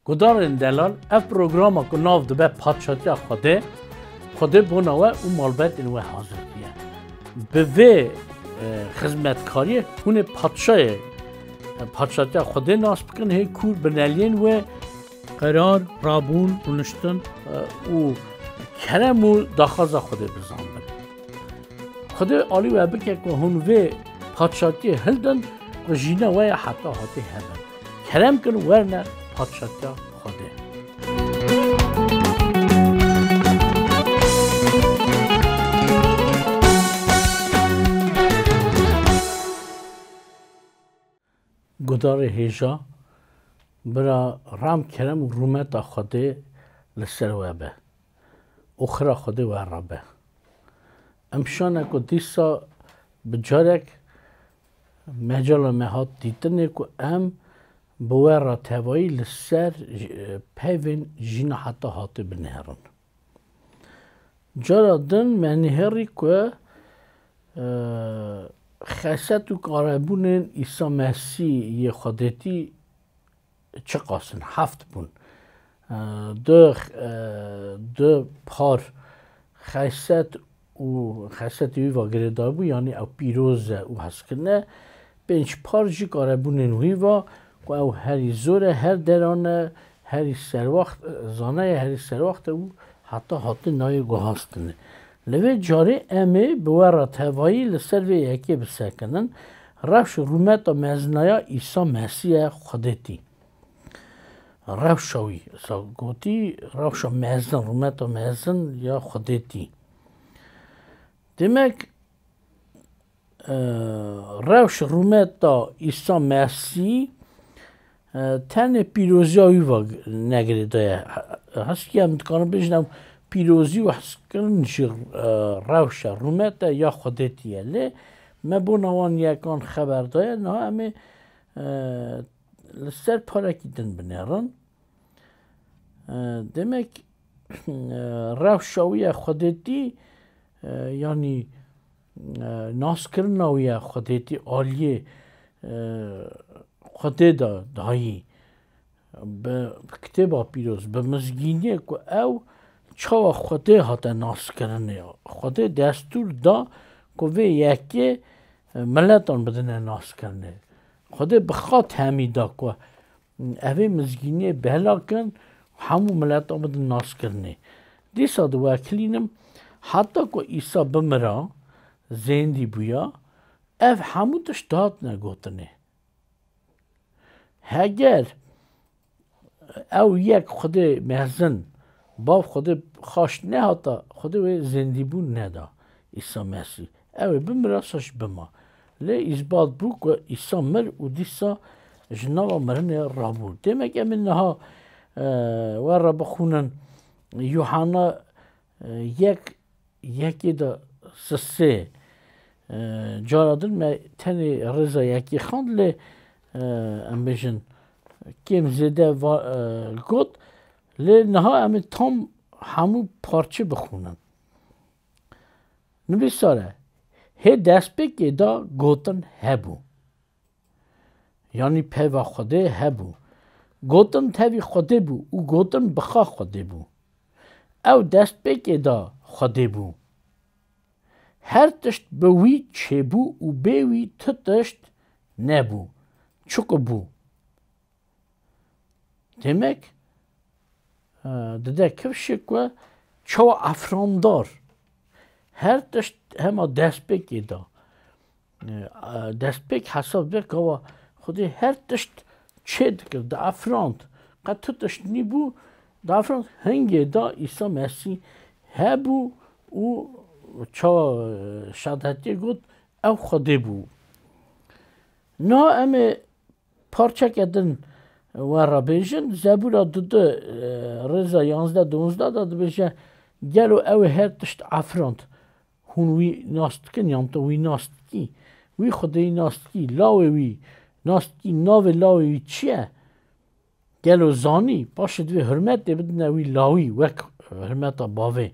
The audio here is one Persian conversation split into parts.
گدارن دلال اف پروگراما که ناو دبه پادشاهی خوده بوناوه او مالبت اینوه حاضر بیه به وی خدمتکاری هونه پادشاهی خوده ناس بکن هی کور بنالین و قرار رابون رونشتن و کرم و داخازا خوده بزن بد خوده آلی و بکه که هنوه پادشاهی هلدن و جینه وی حتی هاتی هبن کرم کن ورنه پادشاهی خوده گدار هیجا برا رام کرم و رومت خوده لسر وابه اخرى خوده و عربه امشانه که دیسا بجارک مجال مهات دیتنه که ام بوارا توایی لسر پیوین جینا حتی هاته بنهرن جارا دن منهری که خاصت و قربونن عیسی مسیح خودتی چه قاسن هفت بون دو پار خاصت وی واگره دار بو یعنی او پیروز او هست کنه پنج پار جی قربونن وی و او هری زوره هر درانه هری سرواخت زانه هری سرواخت او حتی نای گوهاستنه لوی جاری امی بوارات هوایی لسر وی یکی بسکنن روش رومت و مزنایا عیسی مسیح خودتی روشوی گوتی روش مزن رومت و مزن یا خودتی demek روش رومت و عیسی مسیح تن پیروزی هایی و نگریده هست که هم دکانم بجنم پیروزی و حسکن روش رومت یا خودتیه لی مبونوان یکان خبر داره نه همه لسر پارکی دن بنیرن demek روشاوی خودتی یعنی ناسکرناوی خودتی عالیه خوده دایی به کتابا پیروز به مزگینیه که او چاوا خوده هاته ناس کرنه خوده دستور دا که وی یکی ملتان بدنه ناس کرنه خوده بخواد همی دا که اوی مزگینیه بهلا کن همو ملتان بدن ناس کرنه دیسا دو وکلینم حتی که عیسی بمرا زندی بویا او همو دش داد نگوتنه اگر او یک خود محزن با خود خواست نه حتا خود وی زندی بون ندا عیسی مسیح او بمراسش بما لی اثبات بو که عیسی مر و دیسا جناوا مرن رابور demek امنها و را بخونن یوحنا یکی دا سه جارادن ما تنی رضا یکی خواند لی ام بیشن کم زده گفت لی نها امی تام همو پارچه بخونن نبیساره هی دست بگه دا گوتن هبو یعنی پیوا خوده هبو گوتن تاوی خوده بو او گوتن بخوا خوده بو او دست بگه دا خوده بو هر تشت بوی چه بو او بیوی تشت نبو چوکو بو demek dede kevşik ve çoğu afrandar her tişt hema destpek eda destpek hasab bek ama خودی her tişt çe dikir da afrand qat tişt ni bu da afrand hangi da İsa Mesih he bu o çoğu şadhati gut ev xode bu na eme parçak edin و رابیشن زبورا دوده رضا 11-12 داده بشه گلو او هر تشت افراند هون وی ناستکن یامتا وی ناستکی وی خودی ناستکی لاوی وی ناستکی ناوی لاوی وی چیه گلو زانی باشد وی حرمت دی بدنه وی لاوی وک حرمتا باوی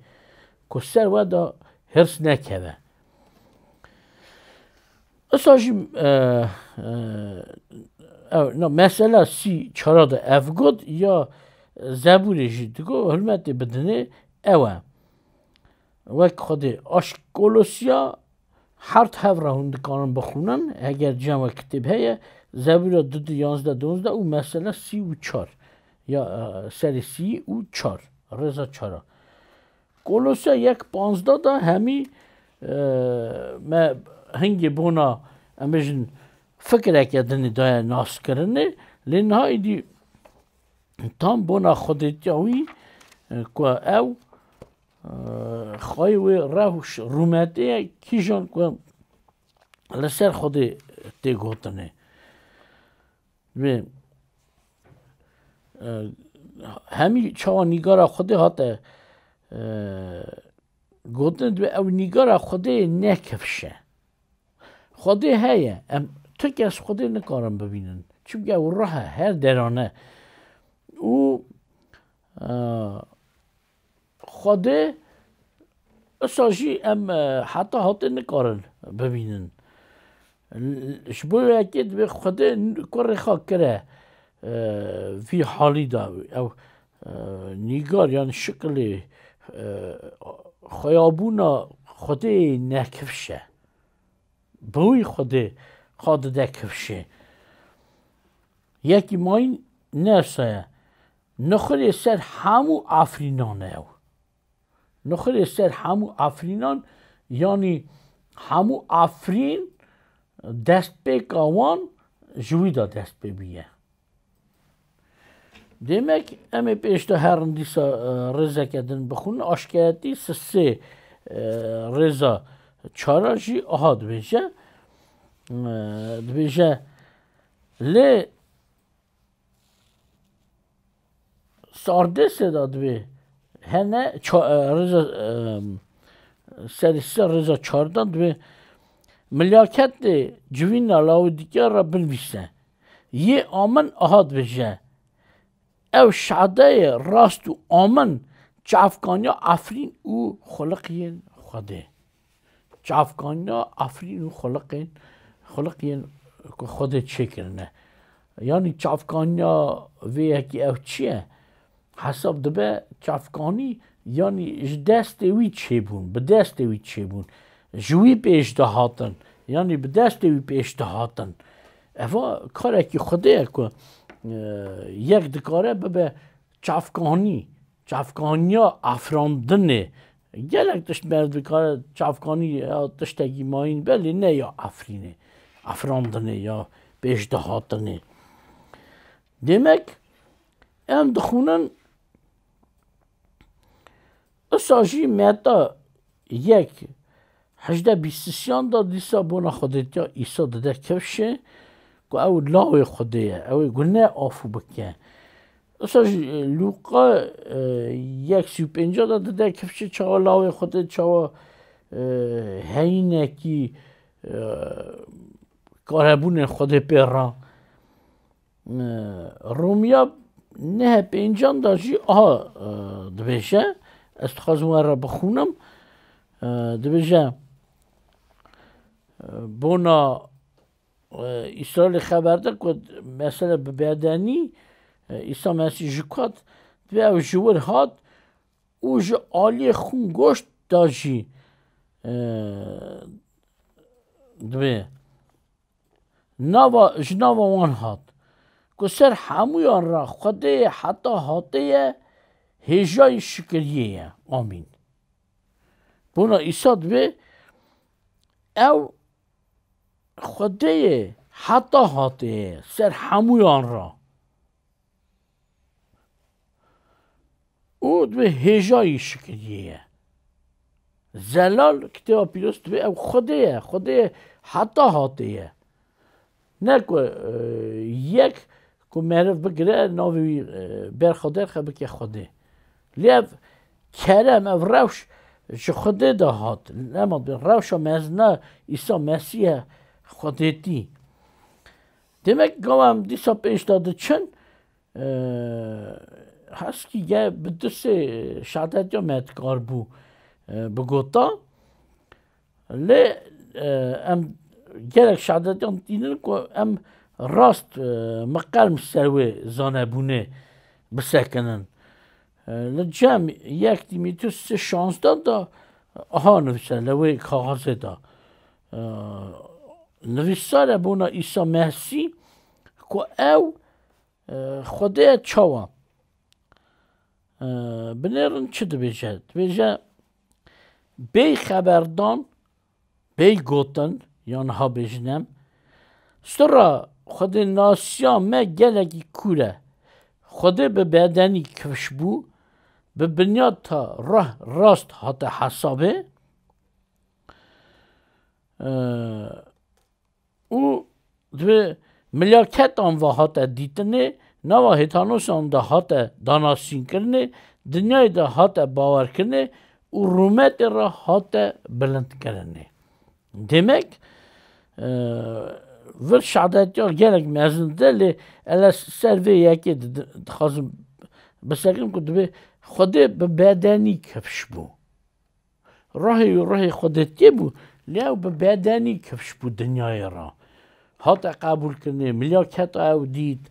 کسر ودا هرس نکوه اساجی نه مثلا سی چرا ده افگود یا زبوری جدگو حرمت بدنه اوه وقت خودی آشکولوسیا هر هفره هندکارن بخونن اگر جمع کتاب هیه زبور دو 11 12 او مثلا 34 یا سری 34 رضا چرا کولوسیا 1:15 دا همی ما هنگی بونا امجن فکر کردنی دای ناس کرنه لنهای دی tam bona xwedîtiyawî ku ew xwayê wê rewş rûmetê kîjan ku li ser Xwedê tê gotinê vê hemî çawa nîgara Xwedê hate gotin divê ew nîgara Xwedê nekevşe Xwedê heye em ti kes Xwedê nikarin bibînin çimkî ew rihe her derane û Xwedê îsa jî em heta hatê nikarin bibînin ji bo yekê divê Xwedê kurê xwe kire vî halî da ew nîgar yan şikilê xweyabûna Xwedê nekevşe bi wî Xwedê xa dide kevşê yekî mayîn nesaya nixirê ser hemû afrînan e ew nixirê ser hemû afrînan yanî hemû afrîn destpêka wan ji wî da dest pê bûye demek em ê pêş de herin dîsa rêzeke din bixwînin aşkeretî sê rêza çara jî aha dibêje lê sardêsê da divê hene rêza serî sê rêza çardan divê milaketê civîna Laodîkea re binivîse yê amin aha dibêje ew şadeyê rast û amin çavkaniya efrîn û xwiliqiyên Xwedê çavkaniya efrîn û xwiliqiyên ku Xwedê çêkirine yanî çavkaniya vê yekî ew çi ye hesab dibe çavkanî yanî ji destê wî çêbûn bi destê wî çêbûn ji wî pêş de hatin yanî bi destê wî pêş de hatin eva karekî Xwedê ye ku yek dikare bibe çavkaniya afirandinê gelek tişt ber dikare çavkanî ya tiştekî mayîn belê ne ya efrînê afirandinê ya pêş de hatinê demek em dixwînin îsa jî meta yek 18-23 da dîsa bona xwedîtiya Îsa dide kevşê ku ew lawê Xwedê ye ew ê guneh afû bike îsa jî Lûqa 1:35 da dide kevşê çawa lawê Xwedê çawa heyînekî karebûnên Xwedê pê ra Romiya 9:5 da jî aha dibêje ez dixwazim we re bixwînim dibêje bona İsraîlê xeber da ku mesela bi bedenî İsa Mesîh ji ku hat divê ew ji wir hat û ji aliyê xûn goşt da jî divê ji nava wan hat ku ser hemûyan re Xwedê heta hatê ye hêjayî şikiriyê ye amîn bona İsa divê ew Xwedê heta hatê ye ser hemûyan re û divê hêjayî şikiriyê ye zelal kitêba pîroz divê ew Xwedê ye Xwedê heta hatê ye ne ku yek ku meriv bigire navê wî berxa derxe bike Xwedê lê ev kerem ev rewş ji Xwedê de hat nema rewşa mezna İsa Mesîh Xwedêtî demek gava em dîsa pêş da diçin heskî ge bi dirsê şadetiya me dikarbû bi gota lê em گلک شهادتیان دیدن که ام راست مقرم سروی زانبونه بسکنن لجام یک دیمیتو سه شانس داد دا آها نویسه لوی کاغذه دا نویساره بونا عیسی مسیح که او خوده چاوا بنرن چه دو بیجه؟ بیجه بی خبردان بی گوتن یان ها بیجنم سرا خود ناسیان ما گلگی کوره خود به بدنی کفش بو به بنیاد تا راه راست حتی حسابه او دو ملاکت آن و حتی دیتنه نوا هیتانوس آن ده حتی داناسین کرنه دنیای ده حتی باور کرنه و رومت را حتی بلند کرنه demek ور شهادتیار گلک مزنده لی الا سروی یکی خواستم بسکرم که دبی خوده به بدنی کفش بو راهی خودتی بو لیو به بدنی کفش بو دنیای را حتی قبول کنه ملاکت او دید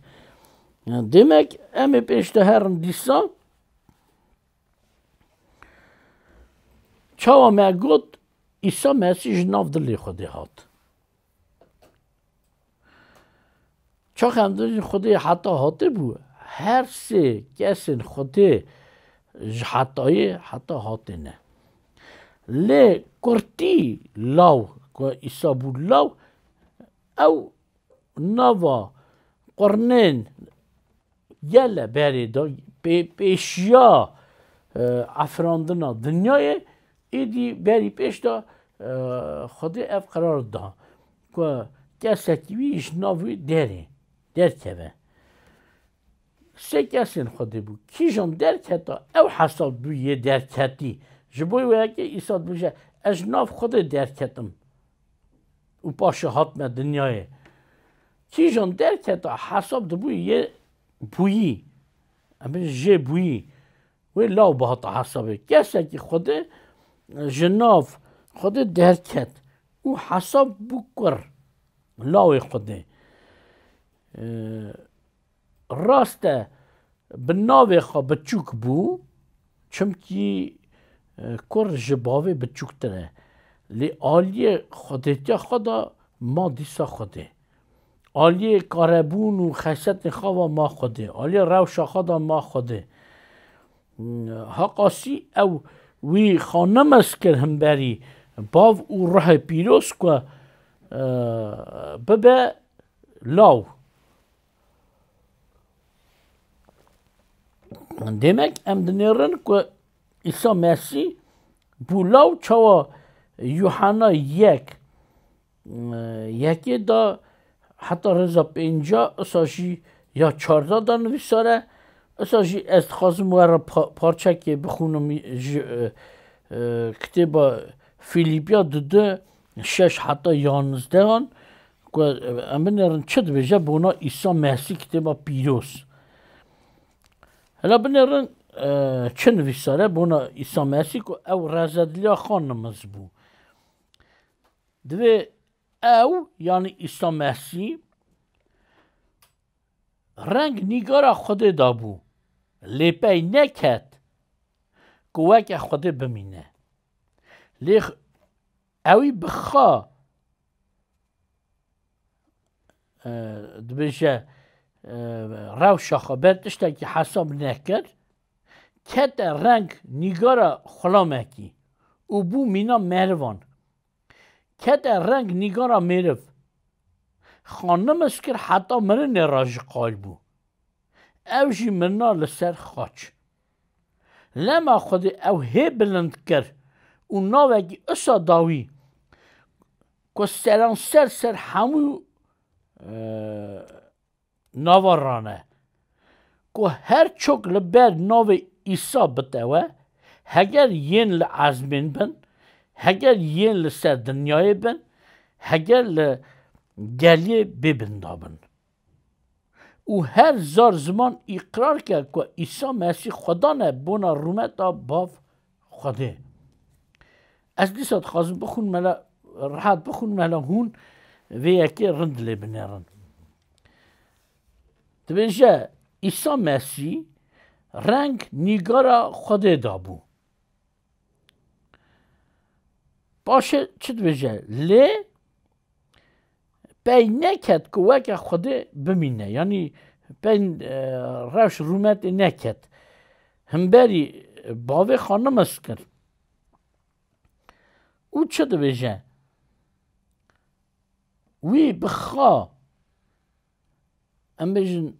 demek امی پیشته هرن دیسا چاوا مگود عیسی مسیح جناف دلی خودی هات چا خمدن خودی حتی هاته بو هر سه کسین خودی حتی هاته نه لی کرتی لاو که عیسی بو لاو او نوا قرنین گله بری دا پیشیا افراندنا دنیای ایدی بری پیش دا خودی اف قرار دا که کسی ویش ناوی در که سه کسین خودی بود کیجان در کتا او حساب دو یه در کتی جبوی ویا که ایساد بوشه اج ناف خود در کتم و پاشه هاتم دنیای کیجان در کتا حساب دو بوی یه بویی اما جه بویی وی لاو بهات حسابه کسی که خود جناف خود در کت او حساب بکر لاوی خوده راسته به ناوی خواه بچوک بو چمکی کر جباوی بچوک تره لی آلیه خودتی خودا ما دیسا خوده آلیه کاربون و خیست خواه ما خوده آلیه روش خودا ما خوده حقاسی او وی خانم اسکر هم بری باو او راه پیروز که ببه لاو demek em dinêrin ku İsa Mesîh bû law çawa Yuhana yekê da heta rêza pênca îsa jî ya çarda da nivîsare îsa jî ez dixwazim were parçekê bixûnim ji kitêba Fîlîpya dide şeş heta yanizdehan ku em binêrin çi dibêje bona İsa Mesîh kitêba pîroz هلا بنرن چه نویساره بونا عیسی مسیح که او رزدلیا خانمز بو دوی او یعنی عیسی مسیح رنگ نیگارا خود دا بو لیپی نکد که وکه خود بمینه لیخ اوی بخوا دویشه روشا خبرت اشتا که حساب نکر کت رنگ نیگارا خلامکی او بو مینا مروان کت رنگ نیگارا مرف خانم اسکر حتی مرن راج قال بو او جی مرنا لسر خاچ لما خود او هی بلند کر او ناوگی اسا داوی که سران سر همو ناورانه که هر چوک لبر ناو عیسی بتوه هگر ین لعزمین بن هگر ین لسر دنیای بن هگر لگلیه ببن دابن او هر زار زمان اقرار کرد که عیسی مسیح خدا نه بونا رومت باف خوده از دیسات خواستم بخون ملا راحت بخون ملا هون وی یکی رند لی بنرن دبیجه عیسی مسیح رنگ نیگارا خود دابو باشه چی دبیجه لی بی نکد که وکه خود بمینه یعنی بین روش رومت نکد هم بری باوی خانم است کرد او چه دبیجه وی بخوا ام بیجن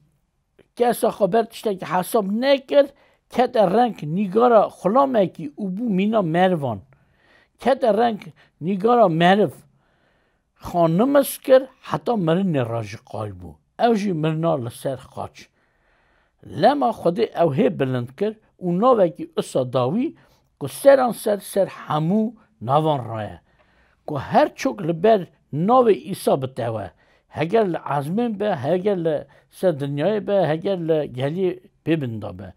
کسا خبر تشته که حساب نکرد کت رنگ نیگارا خلامه که او بو مینا مروان کت رنگ نیگارا مرو خانم است کرد حتی مرن راج قای بو او جی مرنا لسر خاچ لما خود او هی بلند کرد او ناوه که اصا داوی که سران سر همو ناوان رایه که هر چوک لبر ناوه ایسا بتوه هگر لعزمین به هگر لسر دنیای به هگر لگلی ببنده به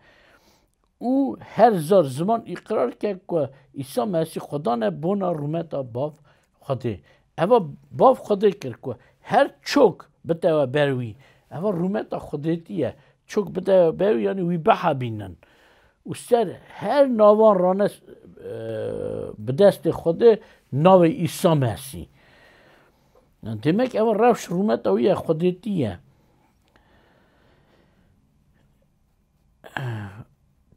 او هر زار زمان اقرار کرد که عیسی مسیح خدا نه بونا رومتا باف خوده اما باف خوده کرد که هر چوک بتوه بروی اما رومتا خوده دیه چوک بتوه بروی یعنی وی بحا بینن و سر هر ناوان رانه به دست خوده ناو عیسی مسیح demek ev rewş rûmeta wî ye xwedêtî ye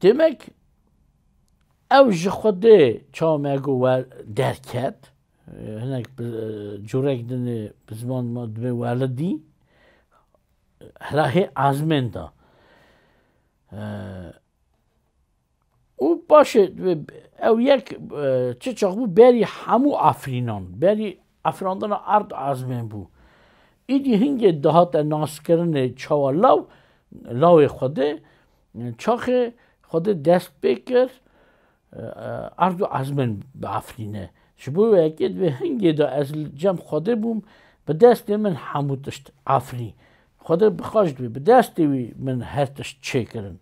demek ew ji xwedê çawa me derket hinek curek dinê bi ziman me dibe weledî helahê ezmên da û başê ew yek çi çaxbû berî hemû afrînan berî افراندن ارد ازمین بو ایدی هنگی دهات ناسکرن چاوا لاو خوده چاخه خوده دست بکر ارد ازمین به افرینه شبوی اکید و هنگی دا از جمع خوده بوم به دست من حمودشت افری خوده بخواجد به دست من هرتشت چه کرن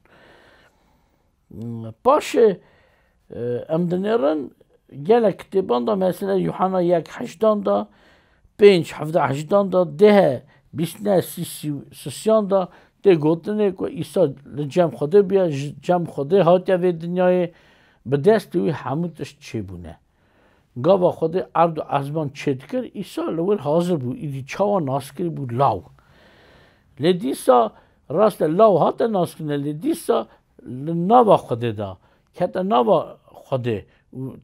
باشه امدنیرن گله کتابان دا مثلا یوحنا 1:18 دا 5:17 دا 10:23 دا ده گوتنه که عیسی جمع خوده بیا جمع خوده هاتیا و دنیای به دست وی حمودش چه بونه گاوا خوده ارد و ازمان چید کر عیسی لول حاضر بود ایدی چاوا ناسکری بود لاو لدیسا راست لاو هات ناسکنه لدیسا ناوا خوده دا کتا ناوا خوده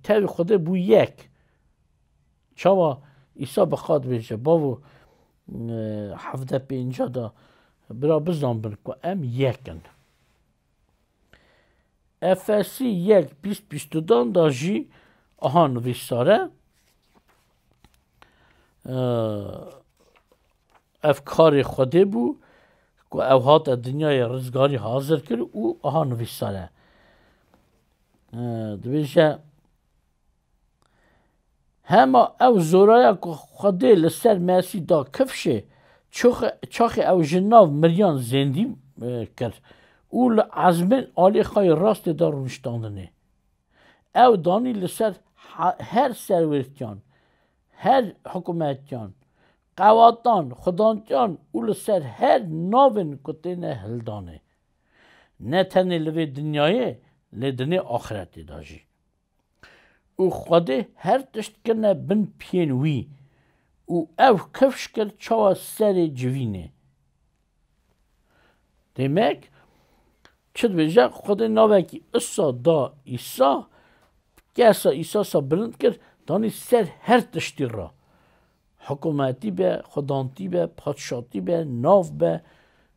تاوی خوده بو یک چاوا عیسی بخواد بشه باو 17:50 دا برا بزن برکو ام یکن افسی 1:20 دا جی آهان ویساره اف کار خوده بو که او هات دنیای رزگاری حاضر کرد او آهان ویساره دویشه هما او زورaya که خوده لسر مسیح دا کفشه چاخ او جناو مریان زندی کرد او لعزمین آلی خواهی راست دا رونشتاندنه او دانی لسر هر سرورتیان هر حکومتیان قواتان خدانتیان او لسر هر ناون کتینه هلدانه نه تنه لوی دنیایه لدنه آخرتی داجی او خوده هر تشت کنه بن پین وی او کفش کرد چاوا سر جوینه demek چه بیجه خوده ناوه که اصا دا ایسا که اصا ایسا سا بلند کرد دانی سر هر تشتی را حکومتی به خدانتی به پادشاتی به ناو به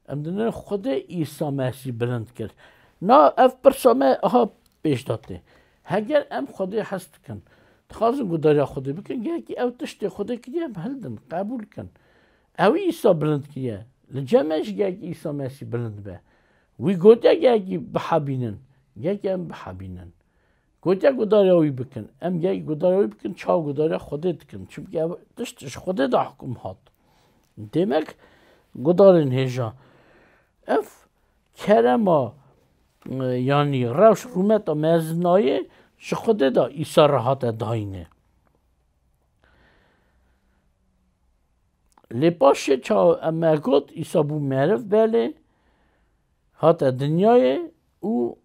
امدنه خوده ایسا مسیح بلند کرد نا اف برسامه ها پیش داده هگر ام خوده هست کن تخوازن گداریا خوده بکن یکی او تشتی خوده که هم هلدن قبول کن او ایسا بلند که لجمعش یکی ایسا مسیح بلند به وی گوته یکی بحبینن یکی ام بحبینن گوته گداریاوی بکن ام یکی گداریاوی بکن چاو گداریا خوده دکن چونکه تشتش خوده دا حکم هات demek گدارن هجا اف کرما yani روش رومتا مزنایه شخوده دا ایسا راحت داینه لپاشه چا اما گوت ایسا بو معرف بله هاتا دنیای او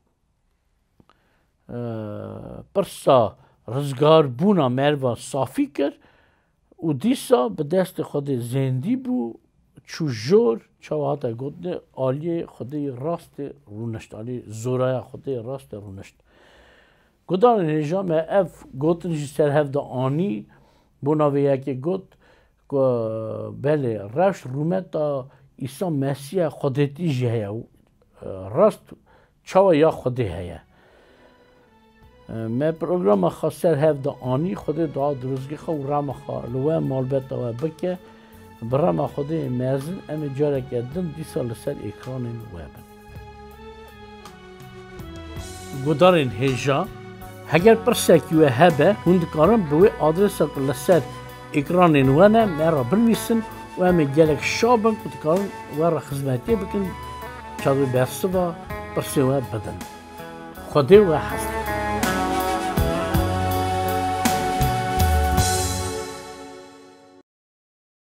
پرسا رزگار بونا مروا صافی کرد و دیسا به دست خود زندی بو چو جور چا هاتا گوت نه آلی خود راست رونشت آلی زورای خود راست رونشت گودان نجام اف گوت نجی سر هف دا آنی بونا ویا که گوت بله رش رومتا ایسا مسیح خودتی جه هیا راست چاوا یا خوده هیا ما پروگرام خاصر هف دا آنی خود دعا درستگی خو رام خوا لوه مالبت و بکه برام خوده مرزن ام جاره کردن دی سال سر اکران ویبن گودارین هجا هگر پرسکی و هبه هندکارم بوی آدرس لسر اکران وانه مرا بنویسن و ام گلک شابن کتکارن ورا خدمتی بکن چاوی برسوا پرسوا بدن خوده و هست